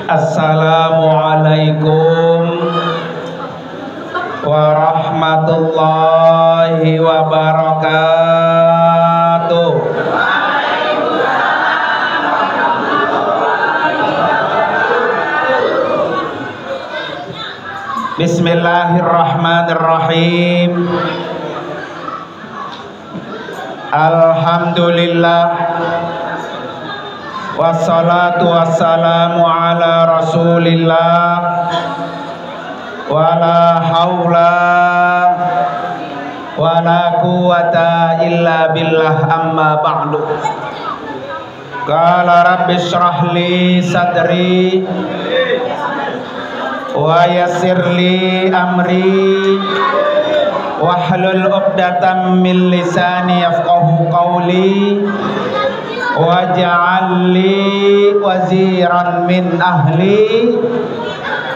Assalamualaikum warahmatullahi wabarakatuh. Bismillahirrahmanirrahim. Alhamdulillah, wassalatu wassalamu ala rasulillah, wala haula wala quwata illa billah, amma ba'du. Qala rabbi shrah li sadri wa yassir li amri wahlul 'uqdatam min lisani yafqahu qawli waj'al li waziran min ahli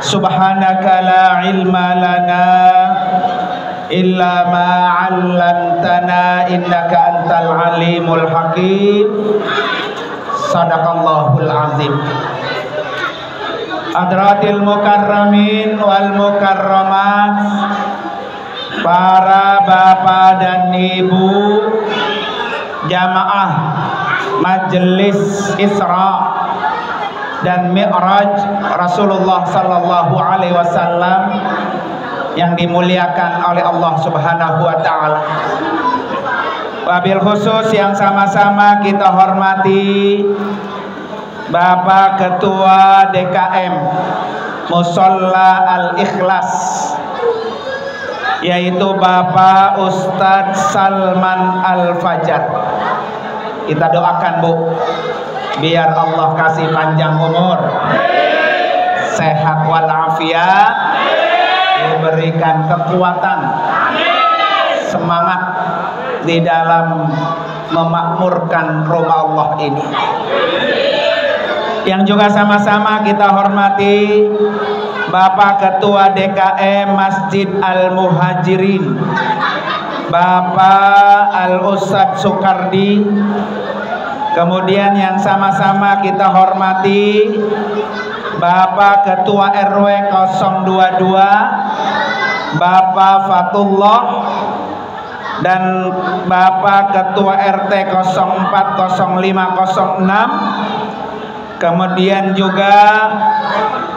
subhanaka la ilma lana illa ma 'allamtana innaka antal alimul hakim. Sadaqallahul azim. Hadratil mukarramin wal mukarramat, para bapak dan ibu jamaah Majelis Isra dan Mi'raj Rasulullah sallallahu alaihi wasallam yang dimuliakan oleh Allah Subhanahu wa taala. Wabil khusus yang sama-sama kita hormati Bapak Ketua DKM Musholla Al-Ikhlas, yaitu Bapak Ustadz Salman Al-Fajar. Kita doakan, Bu, biar Allah kasih panjang umur, sehat walafiat, diberikan kekuatan, semangat di dalam memakmurkan rumah Allah ini. Yang juga sama-sama kita hormati Bapak Ketua DKM Masjid Al-Muhajirin, Bapak Al-Ustadz Soekardi. Kemudian yang sama-sama kita hormati Bapak Ketua RW 022 Bapak Fatullah, dan Bapak Ketua RT 040506. Kemudian juga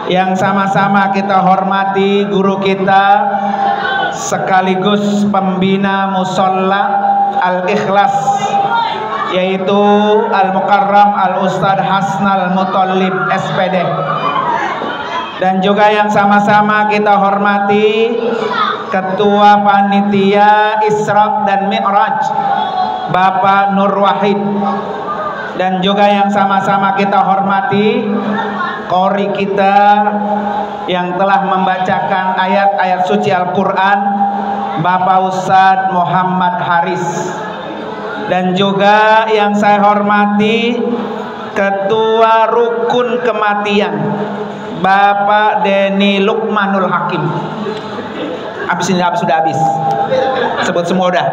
yang sama-sama kita hormati guru kita sekaligus pembina Musholla Al-Ikhlas, yaitu Al-Mukarram Al-Ustadz Hasnal Muthalib SPD. Dan juga yang sama-sama kita hormati Ketua Panitia Isra dan Mi'raj Bapak Nur Wahid. Dan juga yang sama-sama kita hormati qori kita yang telah membacakan ayat-ayat suci Al-Quran, Bapak Ustadz Muhammad Haris. Dan juga yang saya hormati Ketua Rukun Kematian Bapak Denny Lukmanul Hakim. Sudah habis. Sebut semua udah.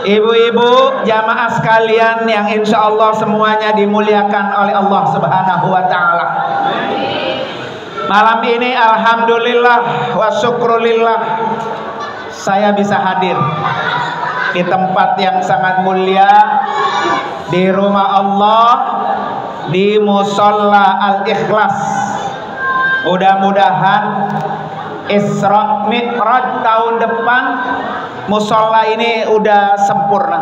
Ibu-ibu jamaah sekalian yang insya Allah semuanya dimuliakan oleh Allah Subhanahu wa ta'ala. Malam ini alhamdulillah wa syukrulillah saya bisa hadir di tempat yang sangat mulia, di rumah Allah, di Musholla Al-Ikhlas. Mudah-mudahan Isra Mi'raj tahun depan musholla ini udah sempurna.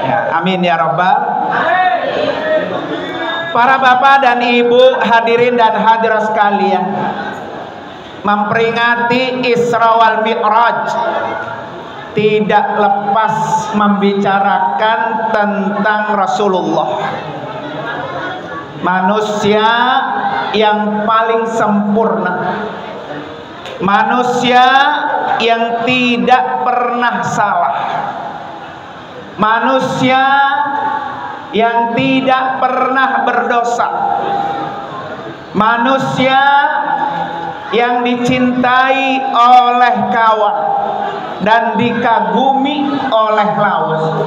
Ya, amin ya rabbal. Para bapak dan ibu hadirin dan hadirat sekalian, memperingati Isra wal Mi'raj tidak lepas membicarakan tentang Rasulullah, manusia yang paling sempurna, manusia yang tidak pernah salah, manusia yang tidak pernah berdosa, manusia yang dicintai oleh kawan dan dikagumi oleh lawan.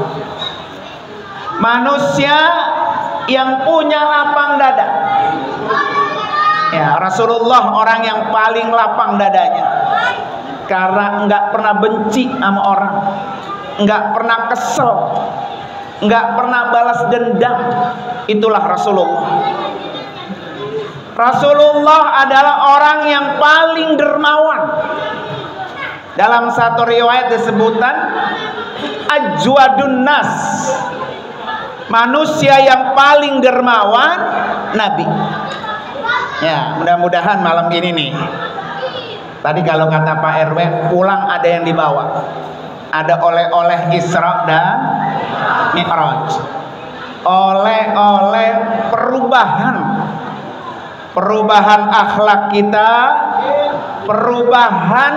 manusia yang punya lapang dada. Ya, Rasulullah orang yang paling lapang dadanya, karena nggak pernah benci sama orang, nggak pernah kesel, nggak pernah balas dendam. Itulah Rasulullah. Rasulullah adalah orang yang paling dermawan. Dalam satu riwayat disebutkan ajwadun nas, manusia yang paling dermawan Nabi. Ya, mudah-mudahan malam ini nih. Tadi kalau kata Pak RW, pulang ada yang dibawa. Ada oleh-oleh Isra dan Mi'raj. Oleh-oleh perubahan akhlak kita, perubahan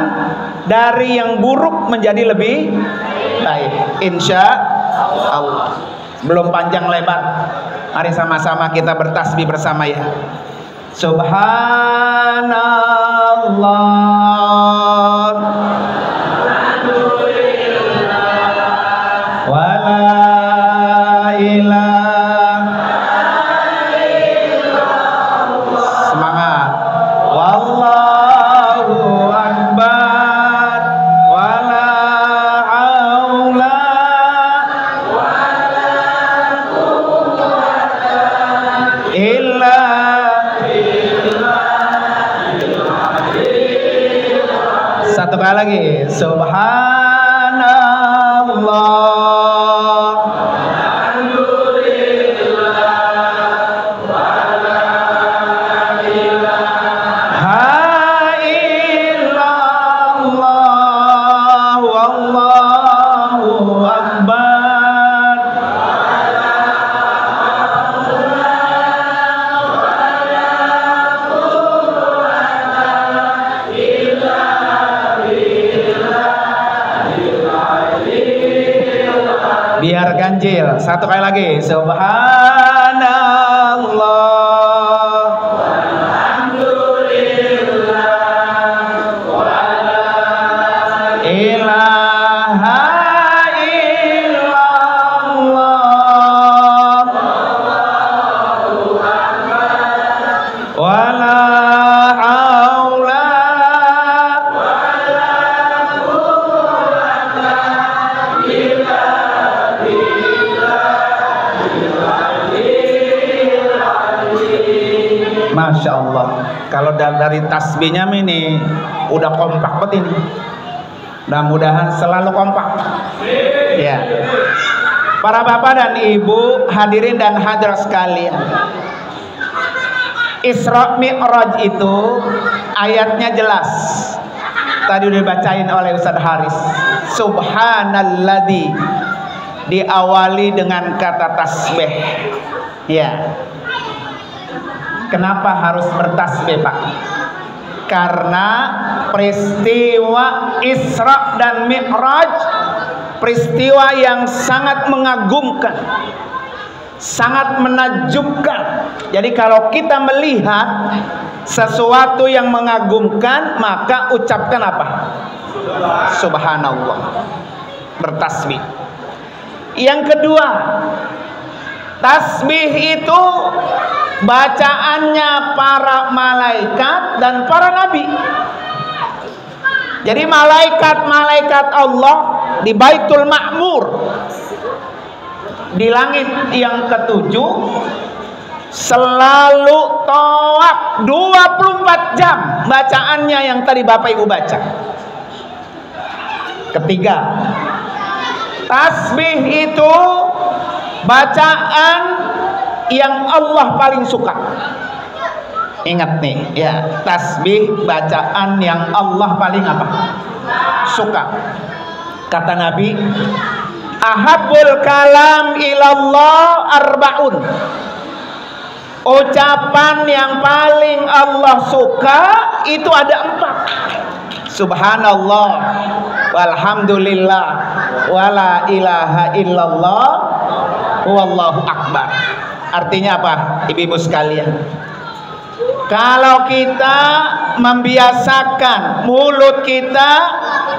dari yang buruk menjadi lebih baik, insya Allah. Belum panjang lebar, mari sama-sama kita bertasbih bersama ya. Subhanallah, alhamdulillah, wa la ilaha illallah. Semangat. Wallahu akbar, wa la haula wa la quwwata illa. Satu kali lagi. Subhanallah, alhamdulillah, wa la ilaha illallah, wallahu akbar. Biar ganjil. Satu kali lagi. Subhanallah, alhamdulillah, wa la ilaha illallah, wa la haula wa la quwwata illa. Masya Allah. Kalau dari tasbihnya ini udah kompak banget ini. Mudah-mudahan selalu kompak. Ya. Para bapak dan ibu, hadirin dan hadirat sekalian, Isra Mi'raj itu ayatnya jelas. Tadi udah dibacain oleh Ustaz Haris. Subhanalladzi, diawali dengan kata tasbih. Ya. Kenapa harus bertasbih, Pak? Karena peristiwa Isra dan Mi'raj, peristiwa yang sangat mengagumkan, sangat menakjubkan. Jadi kalau kita melihat sesuatu yang mengagumkan, maka ucapkan apa? Subhanallah. Bertasbih. Yang kedua, tasbih itu bacaannya para malaikat dan para nabi. Jadi malaikat-malaikat Allah di Baitul Ma'mur, di langit yang ketujuh, selalu tawaf 24 jam bacaannya yang tadi Bapak Ibu baca. Ketiga, tasbih itu bacaan yang Allah paling suka. Ingat nih ya, tasbih bacaan yang Allah paling apa? Suka. Kata Nabi, ahabbul kalam ilallah arbaun. Ucapan yang paling Allah suka itu ada 4. Subhanallah, walhamdulillah, wala ilaha illallah, wallahu akbar. Artinya apa, ibu-ibu sekalian? Kalau kita membiasakan mulut kita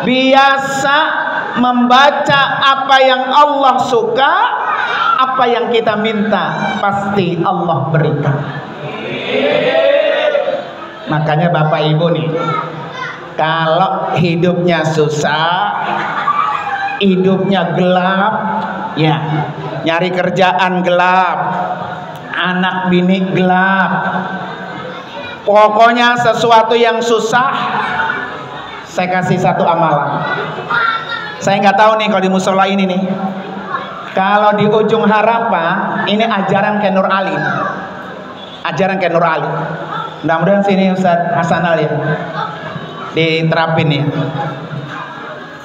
biasa membaca apa yang Allah suka, apa yang kita minta pasti Allah berikan. Makanya Bapak Ibu nih, kalau hidupnya susah, hidupnya gelap, ya, nyari kerjaan gelap, anak bini gelap, pokoknya sesuatu yang susah, saya kasih satu amalan. Saya nggak tahu nih kalau di musola ini nih, kalau di ujung harapan ini ajaran Ken Nur Ali, ajaran Ken Nur Ali. Mudah-mudahan sini Ustaz Hasanal ya diterapin ya.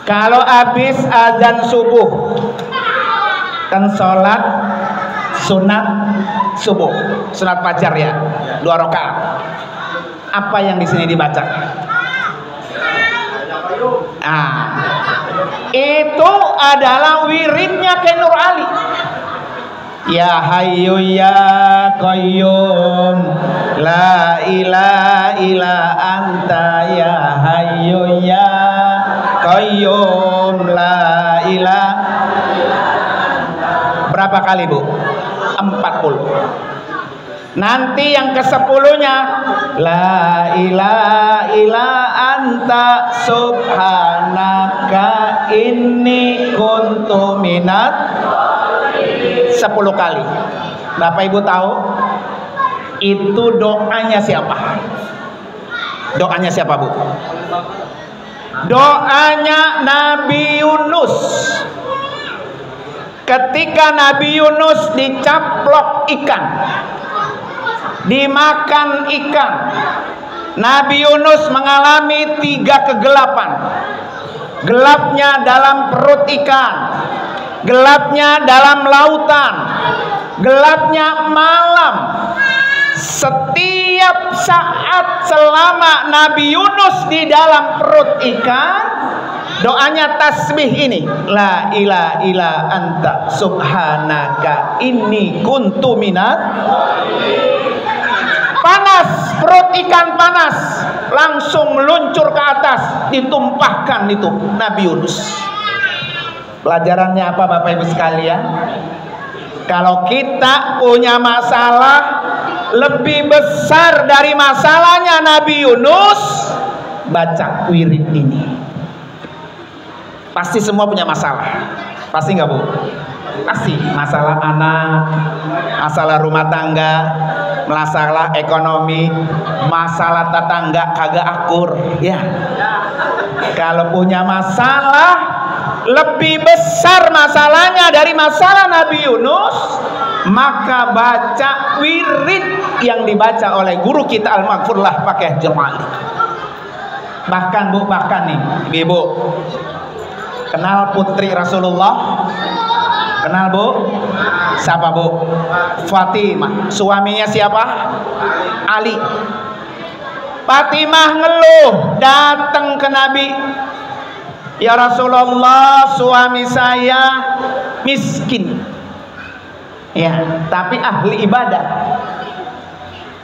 Kalau habis azan subuh kan sholat sunat subuh, sunat fajar ya, 2 rakaat. Apa yang di sini dibaca? Itu adalah wiridnya Ken Nur Ali. Ya Hayyu ya Qayyum la ilaha illa anta ya Hayyu ya Qayyum la ilaha. Berapa kali Bu? 40. Nanti yang ke-10-nya la ilaha illa anta subhanaka inni kuntu minat 10 kali. Bapak Ibu tahu itu doanya siapa? Doanya siapa Bu? Doanya Nabi Yunus. Ketika Nabi Yunus dicaplok ikan, dimakan ikan, Nabi Yunus mengalami 3 kegelapan. Gelapnya dalam perut ikan, gelapnya dalam lautan, gelapnya malam. Setiap saat selama Nabi Yunus di dalam perut ikan, doanya tasbih ini, la ilaha illa anta subhanaka inni kuntu minat. Panas, perut ikan panas, langsung meluncur ke atas, ditumpahkan itu Nabi Yunus. Pelajarannya apa Bapak Ibu sekalian? Kalau kita punya masalah lebih besar dari masalahnya Nabi Yunus, baca wirid ini. Pasti semua punya masalah. Pasti nggak Bu? Pasti. Masalah anak, masalah rumah tangga, masalah ekonomi, masalah tetangga kagak akur. Ya. Kalau punya masalah lebih besar masalahnya dari masalah Nabi Yunus, maka baca wirid yang dibaca oleh guru kita Al-Maghfurlah pakai jemaah. Bahkan Bu, bahkan nih Ibu, kenal putri Rasulullah? Kenal Bu? Siapa Bu? Fatimah. Suaminya siapa? Ali. Fatimah ngeluh datang ke Nabi, ya Rasulullah, suami saya miskin, ya, tapi ahli ibadah.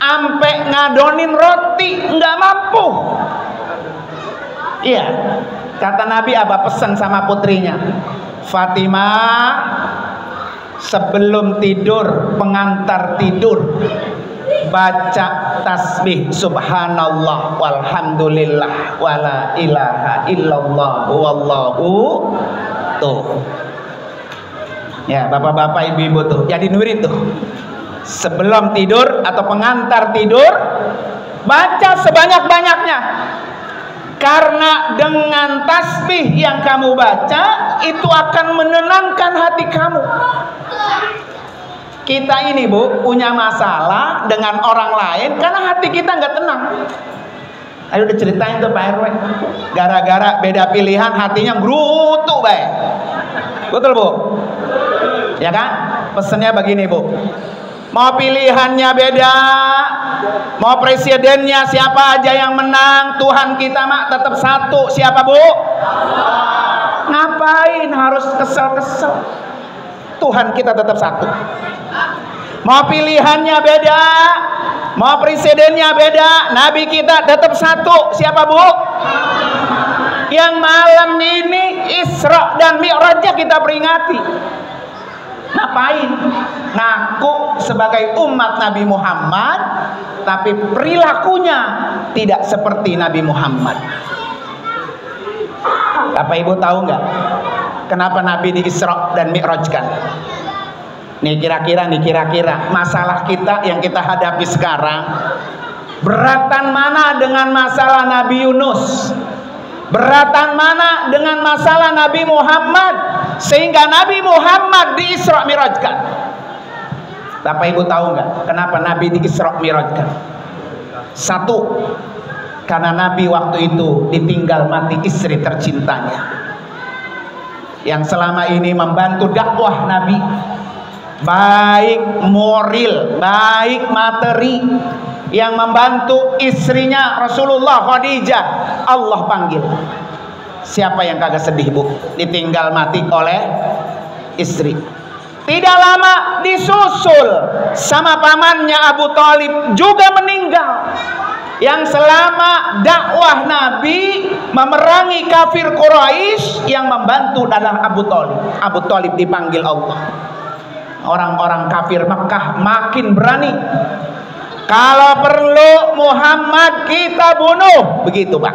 Ampe ngadonin roti nggak mampu. Iya, kata Nabi apa pesan sama putrinya? Fatimah, sebelum tidur, pengantar tidur, baca tasbih subhanallah walhamdulillah wala ilaha illallah wallahu. Tuh ya bapak-bapak ibu-ibu tuh jadi wirid tuh sebelum tidur atau pengantar tidur, baca sebanyak-banyaknya, karena dengan tasbih yang kamu baca itu akan menenangkan hati kamu. Kita ini Bu punya masalah dengan orang lain karena hati kita nggak tenang. Ayo diceritain tuh Pak RW, gara-gara beda pilihan hatinya gerutu baik. Betul Bu? Ya kan? Pesennya begini Bu, mau pilihannya beda, mau presidennya siapa aja yang menang, Tuhan kita mah tetap satu. Siapa Bu? Ngapain harus kesel-kesel? Tuhan kita tetap satu. Mau pilihannya beda, mau presidennya beda, Nabi kita tetap satu. Siapa Bu? Yang malam ini Isra dan Mi'rajnya kita peringati. Nah ngapain? Ngaku sebagai umat Nabi Muhammad, tapi perilakunya tidak seperti Nabi Muhammad. Bapak Ibu tahu nggak kenapa Nabi di Isra dan Mi'rajkan? Nih kira-kira masalah kita yang kita hadapi sekarang beratan mana dengan masalah Nabi Yunus? Beratan mana dengan masalah Nabi Muhammad sehingga Nabi Muhammad di Isra Mi'rajkan? Bapak Ibu tahu nggak kenapa Nabi di Isra Mi'rajkan? Satu, karena Nabi waktu itu ditinggal mati istri tercintanya yang selama ini membantu dakwah Nabi, baik moral, baik materi, yang membantu istrinya Rasulullah Khadijah. Allah panggil. Siapa yang kagak sedih, Bu? Ditinggal mati oleh istri. Tidak lama disusul sama pamannya Abu Thalib juga meninggal. Yang selama dakwah Nabi memerangi kafir Quraisy, yang membantu adalah Abu Thalib. Abu Thalib dipanggil Allah. Orang-orang kafir Mekah makin berani. Kalau perlu Muhammad kita bunuh, begitu Pak.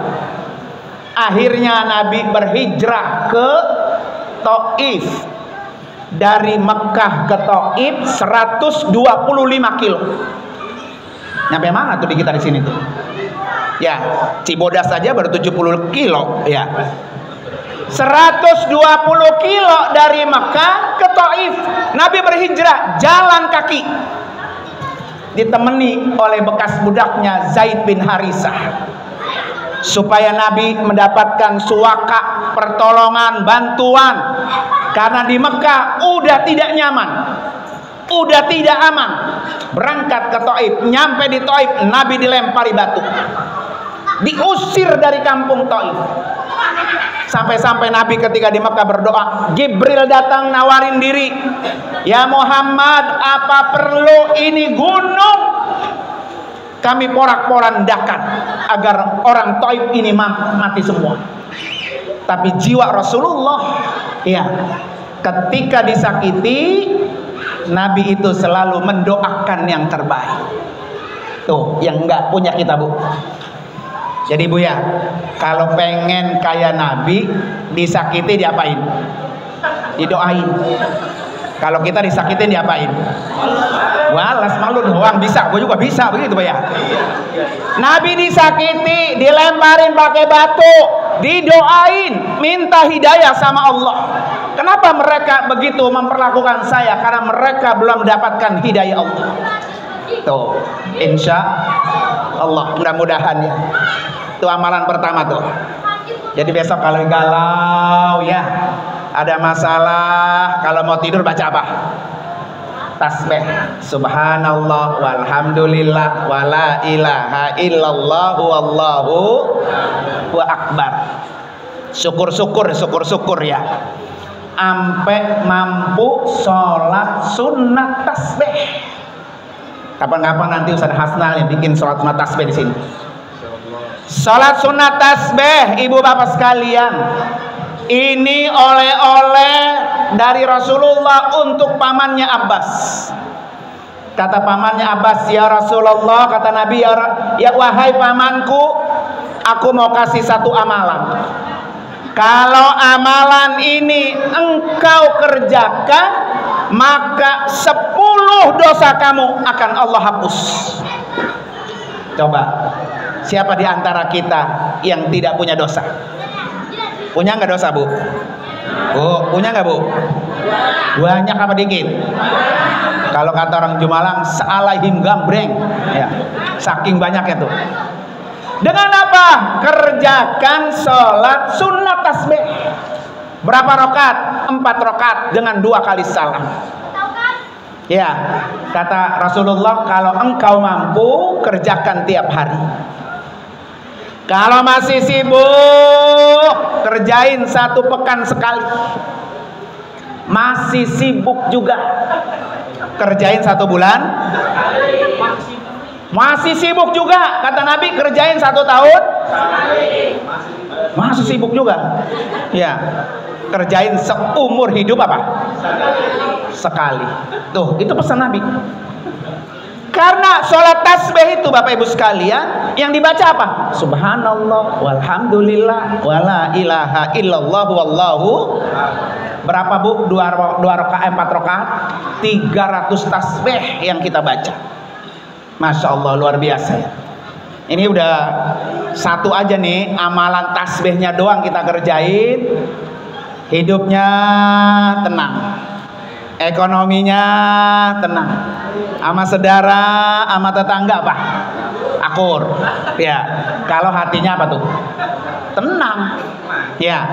Akhirnya Nabi berhijrah ke Taif. Dari Mekah ke Taif 125 kilo. Nyampe mana tuh di kita di sini tuh? Ya, Cibodas saja baru 70 kilo ya. 120 kilo dari Mekah ke Taif. Nabi berhijrah jalan kaki, ditemani oleh bekas budaknya Zaid bin Harisah, supaya Nabi mendapatkan suaka, pertolongan, bantuan. Karena di Mekah udah tidak nyaman, udah tidak aman. Berangkat ke Taif, nyampe di Taif Nabi dilempari batu, diusir dari kampung Taif. Sampai-sampai Nabi ketika di Mekah berdoa, Jibril datang nawarin diri, ya Muhammad, apa perlu ini gunung kami porak-porandakan agar orang Taif ini mati semua? Tapi jiwa Rasulullah, ya, ketika disakiti, Nabi itu selalu mendoakan yang terbaik. Tuh, yang enggak punya kita, Bu. Jadi Bu ya, kalau pengen kayak Nabi, disakiti diapain? Didoain. Kalau kita disakitin diapain? Walas, malu doang bisa, gue juga bisa begitu Bu ya. Nabi disakiti, dilemparin pakai batu, didoain, minta hidayah sama Allah. Kenapa mereka begitu memperlakukan saya? Karena mereka belum mendapatkan hidayah Allah. Tuh, insya Allah, mudah-mudahan ya. Itu amalan pertama tuh. Jadi besok kalau galau ya, ada masalah, kalau mau tidur baca apa? Tasbih, subhanallah walhamdulillah wala ilaha illallah wallahu wa akbar. Syukur-syukur ya. Ampe mampu sholat sunat tasbih. Kapan-kapan nanti Ustaz Hasnal yang bikin sholat sunat tasbih di sini. Sholat sunat tasbih, ibu bapak sekalian, ini oleh-oleh dari Rasulullah untuk pamannya Abbas. Kata pamannya Abbas, ya Rasulullah, kata Nabi, ya wahai pamanku, aku mau kasih satu amalan. Kalau amalan ini engkau kerjakan, maka 10 dosa kamu akan Allah hapus. Coba, siapa di antara kita yang tidak punya dosa? Punya nggak dosa, Bu? Bu, punya nggak, Bu? Banyak apa dikit? Kalau kata orang Jumalang, sealaihim gambreng, ya, saking banyaknya tuh. Dengan apa? Kerjakan sholat sunat tasbih. Berapa rakaat? 4 rakaat dengan 2 kali salam. Ya, kata Rasulullah, kalau engkau mampu, kerjakan tiap hari. Kalau masih sibuk, kerjain 1 pekan sekali. Masih sibuk juga, kerjain 1 bulan. Masih sibuk juga, kata Nabi, kerjain 1 tahun. Masih sibuk juga, ya, kerjain seumur hidup apa? sekali. Tuh, itu pesan Nabi. Karena sholat tasbih itu Bapak Ibu sekalian, yang dibaca apa? Subhanallah, walhamdulillah, wala ilaha illallah, wallahu. Berapa Bu? 2 rakaat, 4 rakaat? 300 tasbih yang kita baca. Masya Allah, luar biasa ya. Ini udah satu aja nih, amalan tasbihnya doang kita kerjain, hidupnya tenang, ekonominya tenang, sama saudara, sama tetangga apa? Akur. Ya, kalau hatinya apa tuh? Tenang. Ya,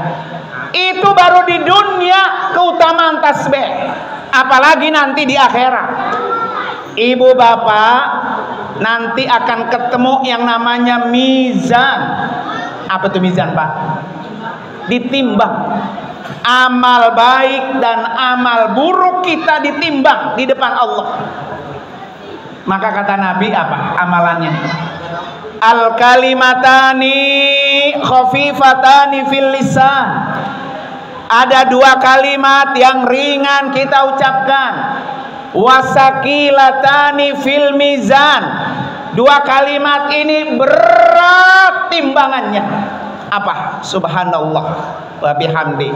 itu baru di dunia keutamaan tasbih, apalagi nanti di akhirat. Ibu bapak nanti akan ketemu yang namanya mizan. Apa tuh mizan Pak? Ditimbang amal baik dan amal buruk kita, ditimbang di depan Allah. Maka kata Nabi apa amalannya? Al kalimatani khafifatani fil lisan. Ada 2 kalimat yang ringan kita ucapkan. Wasakilatani fil mizan. 2 kalimat ini berat timbangannya. Apa? Subhanallah wa bihamdi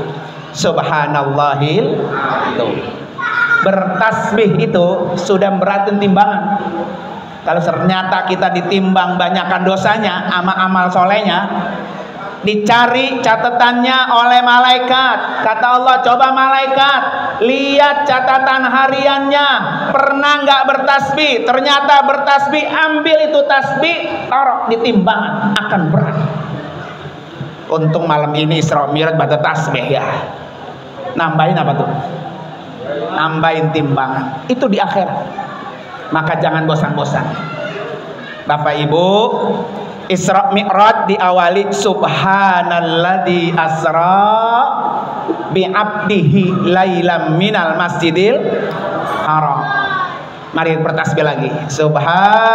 subhanallahil. Bertasbih itu sudah beratin timbangan. Kalau ternyata kita ditimbang banyakkan dosanya sama amal solehnya, dicari catatannya oleh malaikat. Kata Allah, coba malaikat lihat catatan hariannya, pernah nggak bertasbih? Ternyata bertasbih, ambil itu tasbih, taruh di timbangan, akan berat. Untung malam ini Isra Mi'raj baca tasbih ya. Nambahin apa tuh? Nambahin timbangan. Itu di akhirat. Maka jangan bosan-bosan. Bapak Ibu, Isra Mi'raj diawali subhanalladzi asra bi'abdihi lailam minal masjidil haram. Mari bertasbih lagi. Subhanallah,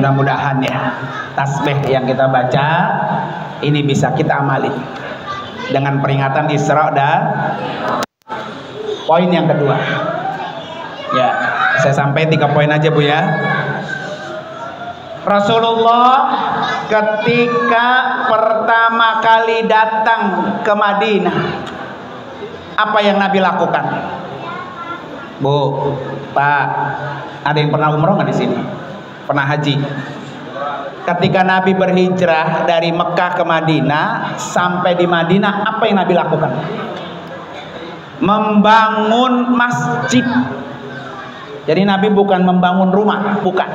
mudah-mudahan ya tasbih yang kita baca ini bisa kita amali dengan peringatan Isra dan poin yang kedua. Ya, saya sampai 3 poin aja Bu ya. Rasulullah ketika pertama kali datang ke Madinah, apa yang Nabi lakukan? Bu, Pak, ada yang pernah umroh nggak di sini? Pernah haji? Ketika Nabi berhijrah dari Mekah ke Madinah, sampai di Madinah apa yang Nabi lakukan? Membangun masjid. Jadi Nabi bukan membangun rumah, bukan.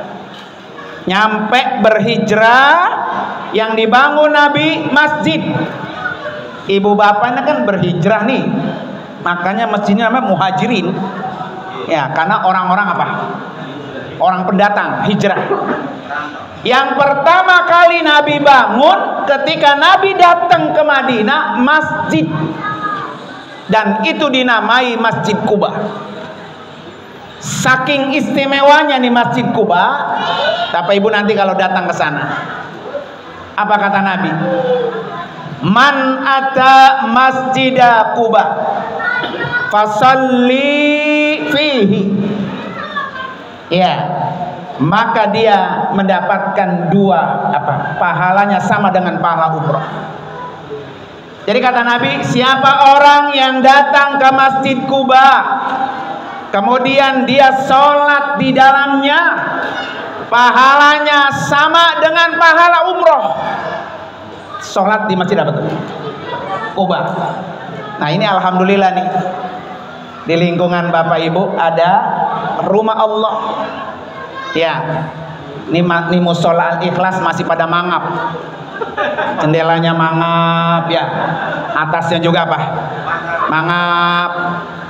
Nyampe berhijrah, yang dibangun Nabi masjid. Ibu bapaknya kan berhijrah nih, makanya masjidnya namanya Muhajirin. Ya, karena orang-orang apa? Orang pendatang, hijrah. Yang pertama kali Nabi bangun ketika Nabi datang ke Madinah, masjid. Dan itu dinamai Masjid Quba. Saking istimewanya nih Masjid Quba, Bapak Ibu nanti kalau datang ke sana, apa kata Nabi? Man ata masjida Quba fasalli fihi. Ya, maka dia mendapatkan dua pahalanya sama dengan pahala umroh. Jadi kata Nabi, siapa orang yang datang ke Masjid Quba kemudian dia sholat di dalamnya, pahalanya sama dengan pahala umroh. Sholat di masjid apa tuh? Quba. Nah ini alhamdulillah nih, di lingkungan Bapak Ibu ada rumah Allah. Ya, ini musola Al-Ikhlas masih pada mangap. Jendelanya mangap ya, atasnya juga apa? Mangap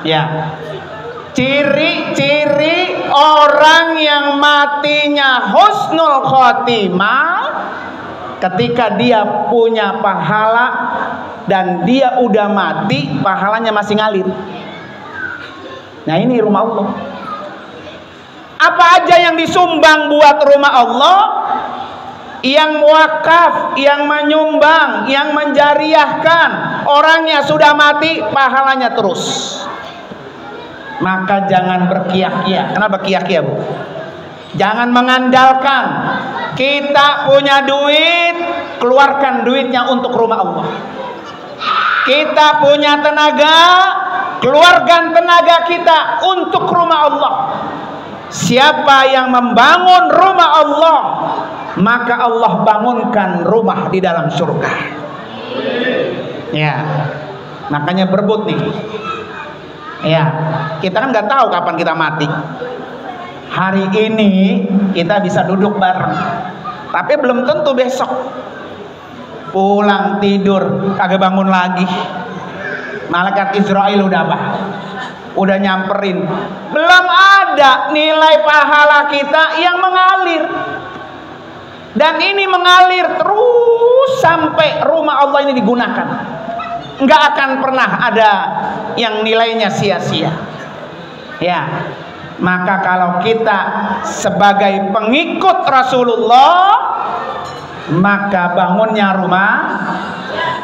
ya. Ciri-ciri orang yang matinya husnul khotimah, ketika dia punya pahala dan dia udah mati, pahalanya masih ngalir. Nah ini rumah Allah. Apa aja yang disumbang buat rumah Allah, yang wakaf, yang menyumbang, yang menjariahkan, orangnya sudah mati, pahalanya terus. Maka jangan berkiah-kiah. Kenapa kiah-kiah, Bu? Jangan mengandalkan kita punya duit, keluarkan duitnya untuk rumah Allah. Kita punya tenaga, keluarkan tenaga kita untuk rumah Allah. Siapa yang membangun rumah Allah, maka Allah bangunkan rumah di dalam surga. Ya, makanya berebut nih. Ya, kita kan nggak tahu kapan kita mati. Hari ini kita bisa duduk bareng, tapi belum tentu besok. Pulang tidur kagak bangun lagi, malaikat Israel udah apa? Udah nyamperin. Belum ada nilai pahala kita yang mengalir. Dan ini mengalir terus sampai rumah Allah ini digunakan. Nggak akan pernah ada yang nilainya sia-sia. Ya, maka kalau kita sebagai pengikut Rasulullah, maka bangunnya rumah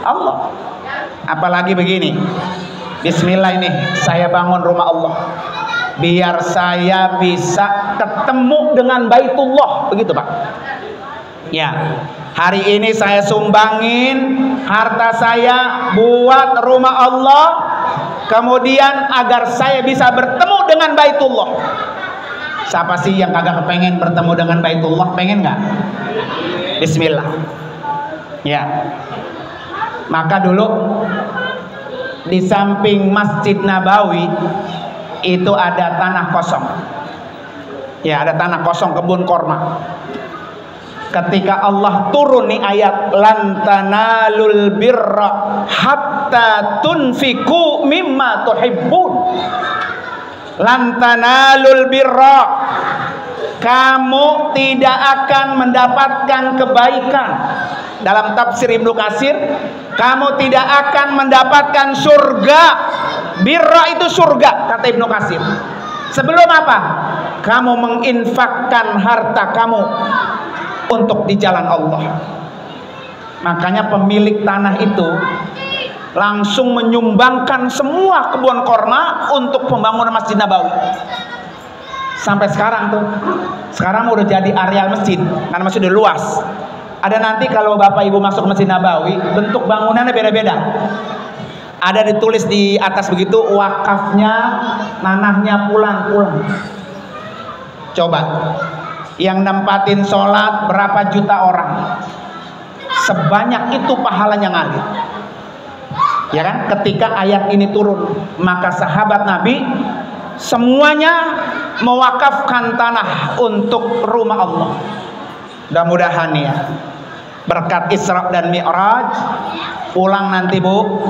Allah. Apalagi begini, bismillah ini saya bangun rumah Allah biar saya bisa ketemu dengan Baitullah, begitu Pak. Ya, hari ini saya sumbangin harta saya buat rumah Allah, kemudian agar saya bisa bertemu dengan Baitullah. Siapa sih yang kagak kepengen bertemu dengan Baitullah? Pengen nggak? Bismillah. Ya, maka dulu di samping Masjid Nabawi itu ada tanah kosong. Ya, ada tanah kosong kebun korma. Ketika Allah turun nih ayat lan tanalul birra hatta tunfiku mimma tuhibbun. Lan tanalul birra, kamu tidak akan mendapatkan kebaikan. Dalam tafsir Ibnu Katsir, kamu tidak akan mendapatkan surga. Birra itu surga, kata Ibnu Katsir. Sebelum apa? Kamu menginfakkan harta kamu untuk di jalan Allah. Makanya pemilik tanah itu langsung menyumbangkan semua kebun korma untuk pembangunan Masjid Nabawi. Sampai sekarang tuh, sekarang udah jadi areal masjid karena masih udah luas. Ada nanti kalau Bapak Ibu masuk Masjid Nabawi, bentuk bangunannya beda-beda. Ada ditulis di atas begitu, wakafnya, nanahnya pulang-pulang. Coba, yang nempatin sholat berapa juta orang, sebanyak itu pahalanya ngalir. Ya kan? Ketika ayat ini turun, maka sahabat Nabi semuanya mewakafkan tanah untuk rumah Allah. Mudah-mudahan ya, berkat Isra dan Mi'raj, pulang nanti Bu,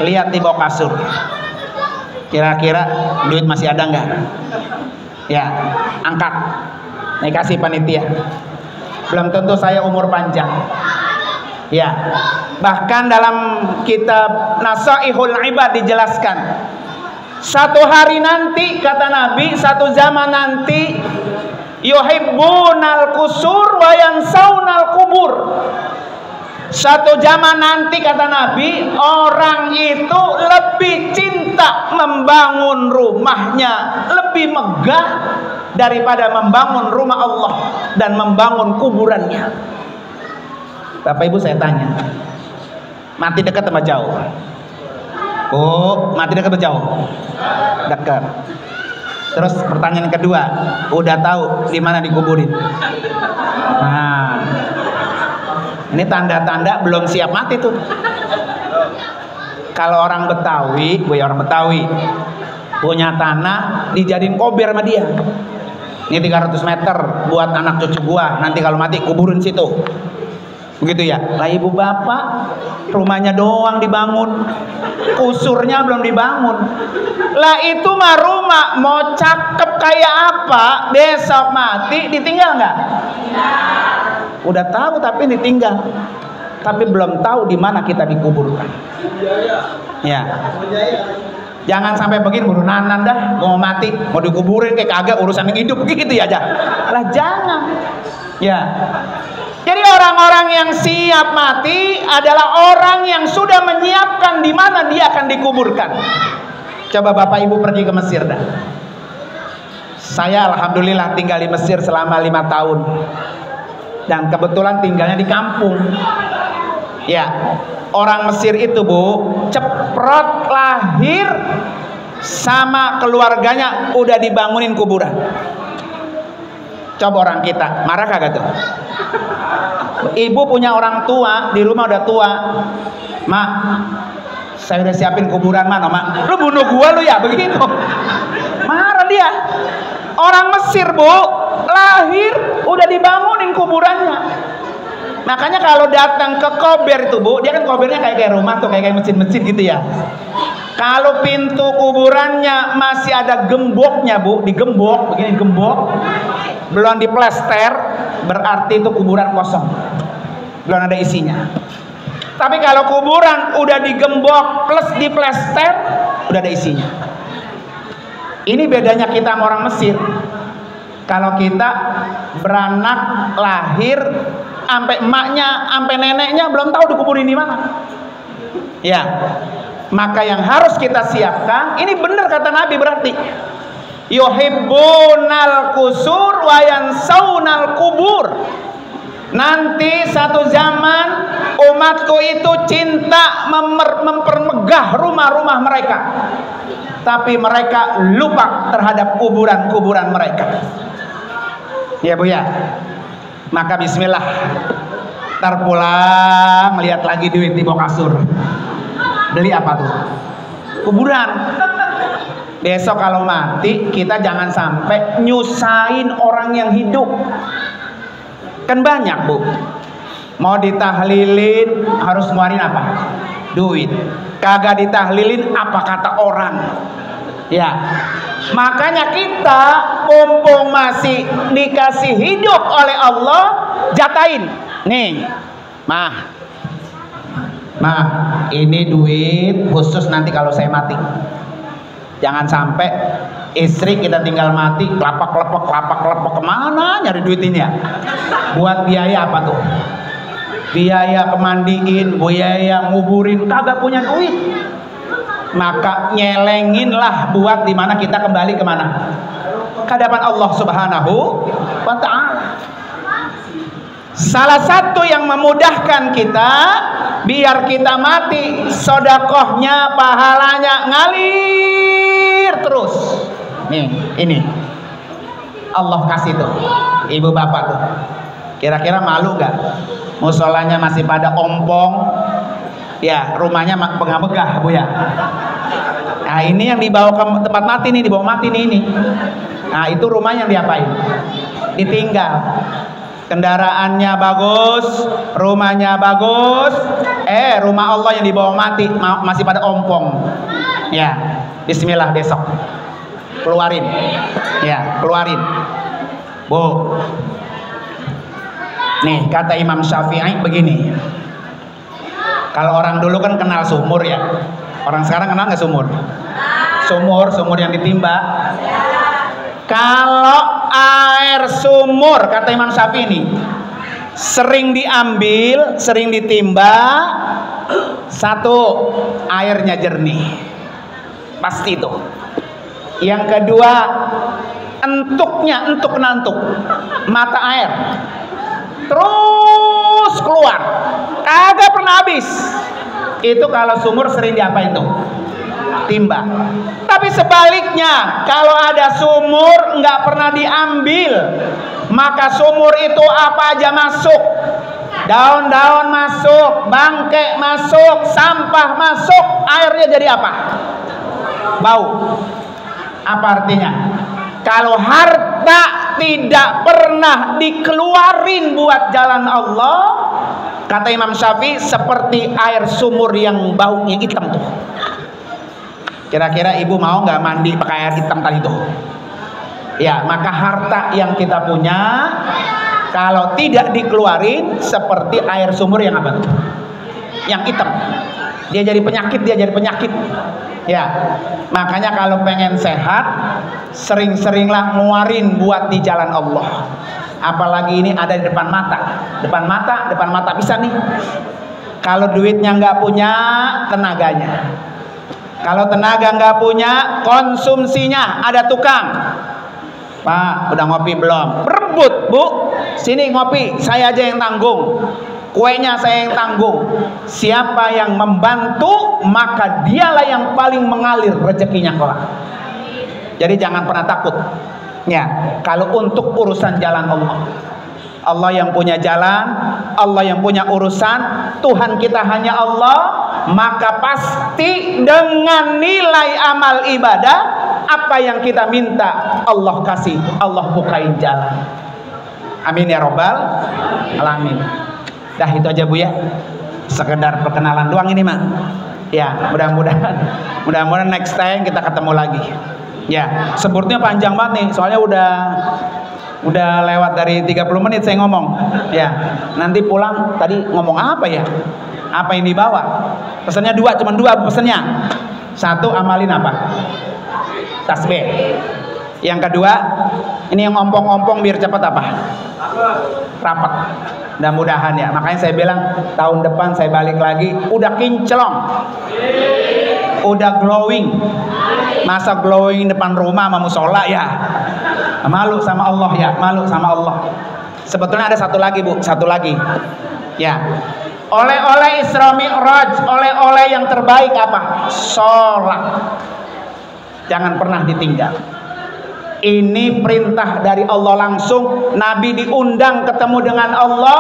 lihat di bawah kasur, kira-kira duit masih ada nggak? Ya, angkat, nih kasih panitia. Belum tentu saya umur panjang. Ya, bahkan dalam kitab Nasaihul Ibad dijelaskan, satu hari nanti, kata Nabi, satu zaman nanti, yuhibbunal kusur wa yansaunal kubur. Satu zaman nanti, kata Nabi, orang itu lebih cinta membangun rumahnya lebih megah daripada membangun rumah Allah dan membangun kuburannya. Bapak Ibu, saya tanya, mati dekat sama jauh? Oh, mati dekat atau jauh? Dekat. Terus pertanyaan kedua, udah tahu di mana dikuburin? Nah, ini tanda-tanda belum siap mati tuh. Kalau orang Betawi, orang Betawi punya tanah dijadiin kober sama dia. Ini 300 meter buat anak cucu gua, nanti kalau mati kuburin situ. Begitu ya. Lah ibu bapak rumahnya doang dibangun, kusurnya belum dibangun. Lah itu mah rumah mau cakep kayak apa, besok mati ditinggal nggak? Udah tahu tapi ditinggal, tapi belum tahu di mana kita dikuburkan. Ya. Jangan sampai begini, buru nanan dah, mau mati, mau dikuburin kayak kagak, urusan yang hidup begitu ya aja. Lah jangan. Ya. Jadi orang-orang yang siap mati adalah orang yang sudah menyiapkan di mana dia akan dikuburkan. Coba Bapak Ibu pergi ke Mesir dah. Saya alhamdulillah tinggal di Mesir selama 5 tahun. Dan kebetulan tinggalnya di kampung. Ya, orang Mesir itu Bu, ceprot lahir sama keluarganya udah dibangunin kuburan. Coba orang kita, marah kagak tuh? Ibu punya orang tua, di rumah udah tua. Mak, saya udah siapin kuburan mana, Mak? Lu bunuh gua lu ya, begitu. Marah dia. Orang Mesir Bu, lahir udah dibangunin kuburannya. Makanya kalau datang ke kober itu Bu, dia kan kobernya kayak rumah tuh, kayak mesin-mesin gitu ya. Kalau pintu kuburannya masih ada gemboknya Bu, digembok, begini gembok, belum diplester, berarti itu kuburan kosong, belum ada isinya. Tapi kalau kuburan udah digembok plus diplester, udah ada isinya. Ini bedanya kita sama orang Mesir. Kalau kita beranak lahir, sampai emaknya, sampai neneknya belum tahu dikuburin di mana. Ya, maka yang harus kita siapkan, ini benar kata Nabi berarti. Yuhibbunal kusur wa yansaunal kubur. Nanti satu zaman umatku itu cinta mempermegah rumah-rumah mereka, tapi mereka lupa terhadap kuburan-kuburan mereka. Ya Bu ya. Maka bismillah, ntar pulang lihat lagi duit di bawah kasur, beli apa tuh? Kuburan. Besok kalau mati kita jangan sampai nyusahin orang yang hidup. Kan banyak Bu, mau ditahlilin harus ngeluarin apa? Duit. Kagak ditahlilin apa kata orang. Ya, makanya kita mumpung masih dikasih hidup oleh Allah, jatain nih, mah ini duit khusus nanti kalau saya mati. Jangan sampai istri kita tinggal mati, kelapak kemana nyari duit ini ya? Buat biaya apa tuh? Biaya kemandiin, biaya nguburin, kagak punya duit. Maka nyelenginlah buat dimana kita kembali kemana? Ke hadapan Allah Subhanahu wa ta'ala. Salah satu yang memudahkan kita biar kita mati, sodakohnya, pahalanya ngalir terus. Nih, ini Allah kasih tuh, ibu bapak tuh. Kira-kira malu gak? Musolanya masih pada ompong, ya rumahnya megah-megah Bu ya. Nah ini yang dibawa ke tempat mati nih, dibawa mati nih ini. Nah itu rumahnya yang diapain? Ditinggal. Kendaraannya bagus, rumahnya bagus, rumah Allah yang dibawa mati masih pada ompong. Ya, bismillah besok keluarin. Ya, keluarin. Bu. Nih kata Imam Syafi'i begini. Kalau orang dulu kan kenal sumur ya. Orang sekarang kenal nggak sumur? Sumur yang ditimba. Kalau air sumur kata Imam Syafi'i ini sering diambil, sering ditimba, satu airnya jernih, pasti itu. Yang kedua entuk mata air terus keluar, kagak pernah habis. Itu kalau sumur sering diapain tuh? Timba. Tapi sebaliknya, kalau ada sumur nggak pernah diambil, maka sumur itu apa aja masuk. Daun-daun masuk, bangkai masuk, sampah masuk, airnya jadi apa? Bau. Apa artinya? Kalau harta tidak pernah dikeluarin buat jalan Allah, kata Imam Syafi'i, seperti air sumur yang baunya hitam tuh. Kira-kira ibu mau nggak mandi pakai air hitam tadi tuh? Ya, maka harta yang kita punya kalau tidak dikeluarin seperti air sumur yang apa tuh? Yang hitam. Dia jadi penyakit. Ya, makanya kalau pengen sehat, sering-seringlah ngeluarin buat di jalan Allah. Apalagi ini ada di depan mata bisa nih. Kalau duitnya nggak punya, tenaganya. Kalau tenaga nggak punya, konsumsinya. Ada tukang, Pak, udah ngopi belum? Berebut, Bu, sini ngopi, saya aja yang tanggung. Kuenya saya yang tanggung. Siapa yang membantu, maka dialah yang paling mengalir rezekinya kelak. Jadi jangan pernah takut. Ya, kalau untuk urusan jalan Allah. Allah yang punya jalan, Allah yang punya urusan, Tuhan kita hanya Allah, maka pasti dengan nilai amal ibadah, apa yang kita minta Allah kasih, Allah bukain jalan. Amin ya robbal alamin. Dah itu aja Bu ya, sekedar perkenalan doang ini mah. Ya, mudah-mudahan next time kita ketemu lagi. Ya, sebutnya panjang banget nih, soalnya udah lewat dari 30 menit saya ngomong. Ya, nanti pulang tadi ngomong apa ya? Apa yang dibawa? Pesannya cuma dua pesannya. Satu, amalin apa? Tasbih. Yang kedua, ini yang ompong-ompong biar cepat apa? Rapat. Mudah-mudahan ya. Makanya saya bilang tahun depan saya balik lagi udah kinclong. Udah glowing. Masa glowing depan rumah sama musola ya? Malu sama Allah ya, malu sama Allah. Sebetulnya ada satu lagi Bu, ya. Oleh-oleh Isra Mi'raj, oleh-oleh yang terbaik apa? Sholat. Jangan pernah ditinggal. Ini perintah dari Allah langsung. Nabi diundang ketemu dengan Allah,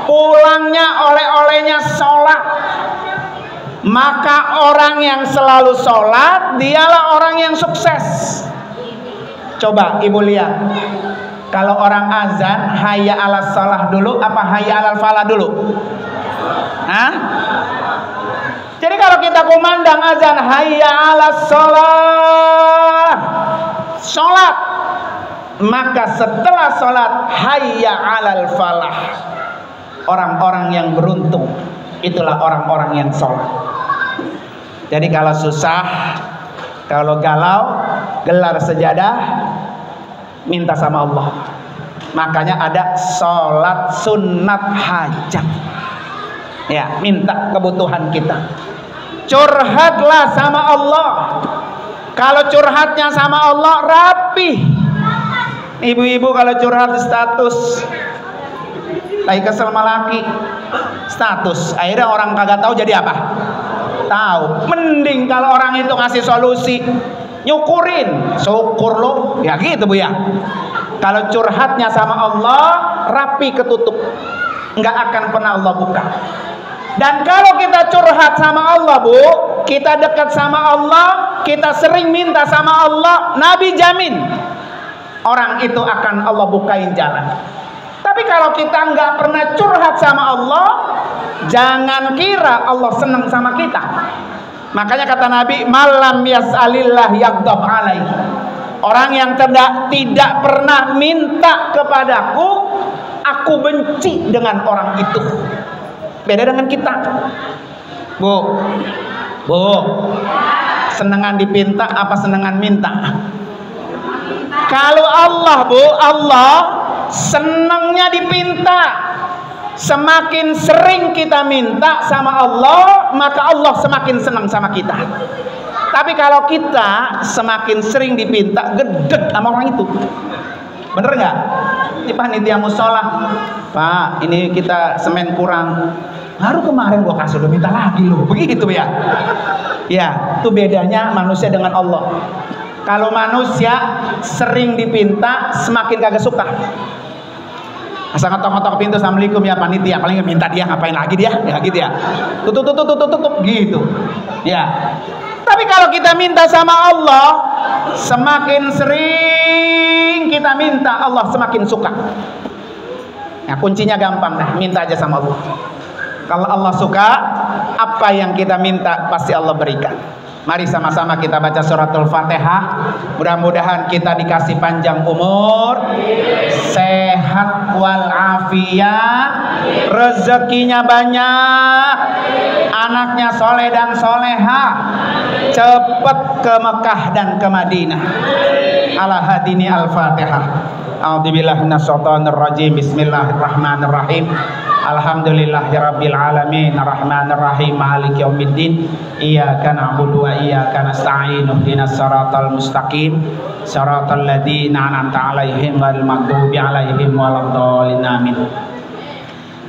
pulangnya oleh-olehnya sholat. Maka orang yang selalu sholat, dialah orang yang sukses. Coba ibu lihat, kalau orang azan hayya 'alas shalah dulu apa hayya 'alal falah dulu? Hah? Jadi kalau kita kumandang azan hayya 'alas shalah, sholat, maka setelah sholat hayya 'alal falah. Orang-orang yang beruntung itulah orang-orang yang sholat. Jadi kalau susah, kalau galau, gelar sejadah, minta sama Allah. Makanya ada sholat sunat hajat. Ya, minta kebutuhan kita. Curhatlah sama Allah. Kalau curhatnya sama Allah, rapi. Ibu-ibu kalau curhat status, lagi kesel sama laki, status. Akhirnya orang kagak tahu jadi apa? Tahu. Mending kalau orang itu ngasih solusi, nyukurin, syukur lo, ya gitu Bu ya. Kalau curhatnya sama Allah, rapi ketutup, nggak akan pernah Allah buka. Dan kalau kita curhat sama Allah Bu, kita dekat sama Allah, kita sering minta sama Allah, Nabi jamin orang itu akan Allah bukain jalan. Tapi kalau kita nggak pernah curhat sama Allah, jangan kira Allah senang sama kita. Makanya kata Nabi, malam yas'alillah yaghdab alaihi. Orang yang tidak pernah minta kepadaku, aku benci dengan orang itu. Beda dengan kita. Bu, senengan dipinta apa senengan minta? Kalau Allah Bu, Allah senangnya dipinta. Semakin sering kita minta sama Allah, maka Allah semakin senang sama kita. Tapi kalau kita semakin sering dipinta, gedeg sama orang itu. Bener nggak? Ini panitia musola, Pak, ini kita semen kurang. Baru kemarin gua kasih udah minta lagi loh. Begitu ya. Ya, itu bedanya manusia dengan Allah. Kalau manusia sering dipinta, semakin kagak suka. Asal ngetok-ngetok pintu, assalamualaikum ya panitia, paling minta dia ngapain lagi dia, ya gitu ya. Tutup gitu. Ya. Tapi kalau kita minta sama Allah, semakin sering kita minta, Allah semakin suka. Ya, kuncinya gampang dah, minta aja sama Allah. Kalau Allah suka, apa yang kita minta pasti Allah berikan. Mari sama-sama kita baca suratul Fatihah. Mudah-mudahan kita dikasih panjang umur, sehat walafiat, rezekinya banyak, anaknya soleh dan soleha, cepet ke Mekah dan ke Madinah. Ala hadini al-Fatihah. A'udzubillahi minasyaitonir rajim. Bismillahirrahmanirrahim. Alhamdulillahirabbil alamin, arrahmanir rahim, maliki yaumiddin. Iyyaka na'budu wa iyyaka nasta'in. Ihdinas siratal mustaqim, siratal ladzina an'amta 'alaihim ghairil maghdubi 'alaihim waladdallin. Amin.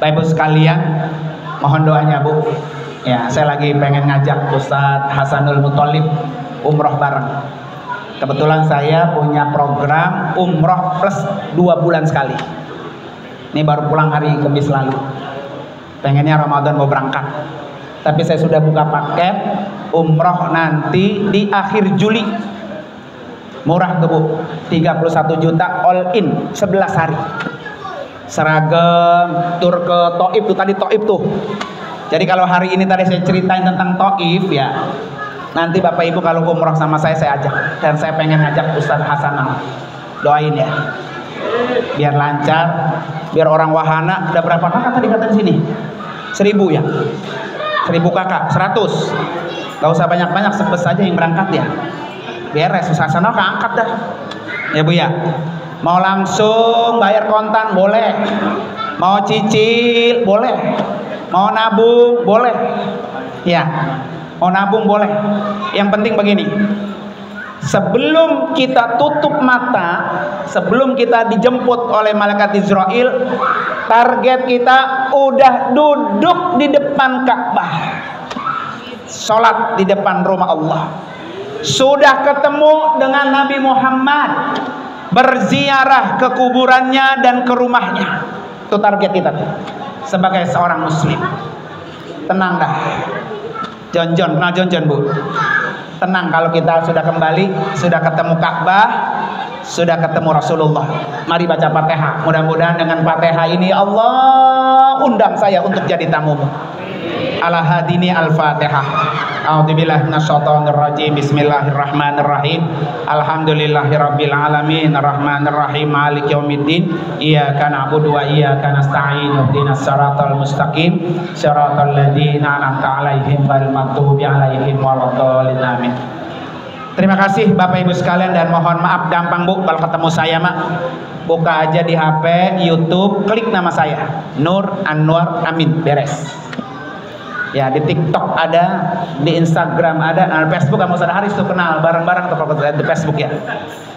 Bapak Ibu sekalian, mohon doanya Bu. Ya, saya lagi pengen ngajak Ustadz Hasanul Muthalib umroh bareng. Kebetulan saya punya program umroh plus 2 bulan sekali. Ini baru pulang hari Kamis lalu. Pengennya Ramadan mau berangkat. Tapi saya sudah buka paket umroh nanti di akhir Juli. Murah tuh Bu. 31 juta all in 11 hari. Seragam, tur ke Taif tuh tadi, Taif tuh. Jadi kalau hari ini tadi saya ceritain tentang Taif ya. Nanti Bapak Ibu kalau umroh sama saya ajak. Dan saya pengen ngajak Ustadz Hasanah. Doain ya. Biar lancar, biar orang wahana. Udah berapa kakak tadi kata di sini? 1000 ya? 1000 kakak, 100. Gak usah banyak-banyak, sebes aja yang berangkat ya. Beres, Hasanah keangkat dah. Ya Bu ya. Mau langsung bayar kontan boleh. Mau cicil boleh. Mau nabung boleh. Ya. Mau nabung boleh. Yang penting begini. Sebelum kita tutup mata, sebelum kita dijemput oleh malaikat Israel, target kita udah duduk di depan Ka'bah, sholat di depan rumah Allah, sudah ketemu dengan Nabi Muhammad, berziarah ke kuburannya dan ke rumahnya. Itu target kita tuh, sebagai seorang muslim. Tenang dah. Jonjon, kenal Jonjon Bu? Tenang kalau kita sudah kembali, sudah ketemu Ka'bah, sudah ketemu Rasulullah. Mari baca Fatihah. Mudah-mudahan dengan Fatihah ini Allah undang saya untuk jadi tamumu. Ala hadini al-Fatihah. A'udzubillahi minasyaitonir rajim. Bismillahirrahmanirrahim. Alhamdulillahirabbil alamin, arrahmanir rahim, maliki yaumiddin. Iyyaka na'budu wa iyyaka nasta'in. Ihdinas siratal mustaqim, siratal ladzina an'amta 'alaihim ghairil maghdubi 'alaihim waladdallin. Amin. Terima kasih Bapak Ibu sekalian, dan mohon maaf gampang Bu kalau ketemu saya mak. Buka aja di HP, YouTube, klik nama saya, Nur Anwar Amin, beres. Ya, di TikTok ada, di Instagram ada, nah Facebook kamu Ustadz Haris tuh kenal bareng-bareng tuh kalau di Facebook ya.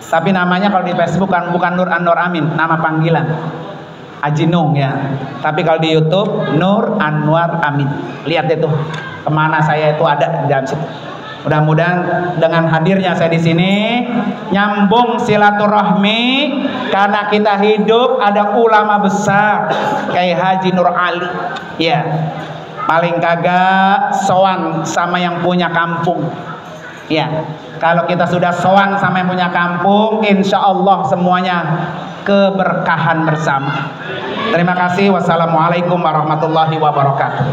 Tapi namanya kalau di Facebook kan bukan Nur Anwar Amin, nama panggilan Haji Nung ya. Tapi kalau di YouTube Nur Anwar Amin. Lihat itu kemana saya itu ada di dalam situ. Mudah-mudahan dengan hadirnya saya di sini nyambung silaturahmi, karena kita hidup ada ulama besar kayak Haji Nur Ali. Ya. Paling kagak sowan sama yang punya kampung. Ya, kalau kita sudah sowan sama yang punya kampung, insya Allah semuanya keberkahan bersama. Terima kasih. Wassalamualaikum warahmatullahi wabarakatuh.